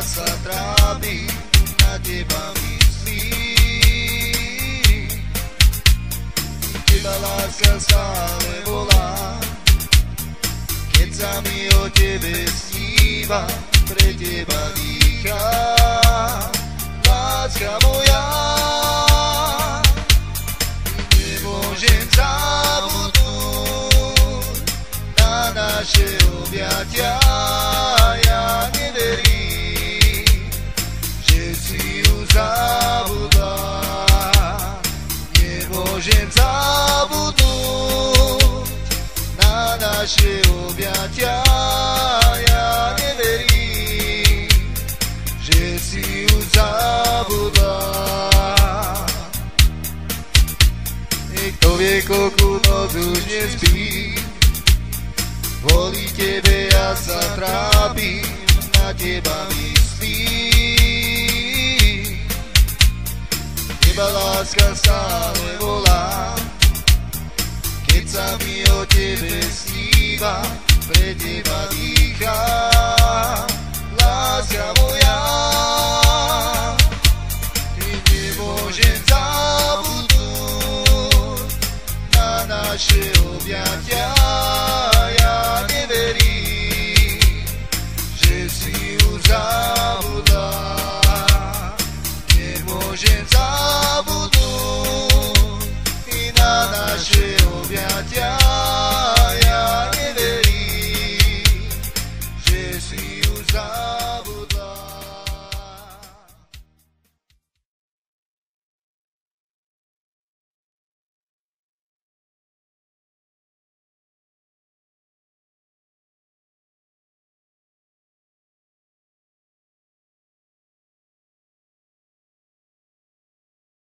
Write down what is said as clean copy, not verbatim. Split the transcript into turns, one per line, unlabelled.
sa trápim, na teba myslím. Teba láska stále volá, keď sa mi o tebe sníva, pre teba dýcham. Láska moja, nemôžem zabudnúť na naše objatia. Ja neverím, že si ju zabudla. Nemôžem zabudnúť na naše objatia. Ja neverím, že si ju zabudla. Kto vie, koľku noc už nespí, kvôli tebe ja sa trápim, na teba myslím. Teba láska stále volá, keď sa mi o tebe sníva, pre teba dýcham. Láska moja, nemôžem zabudnúť na naše objatia.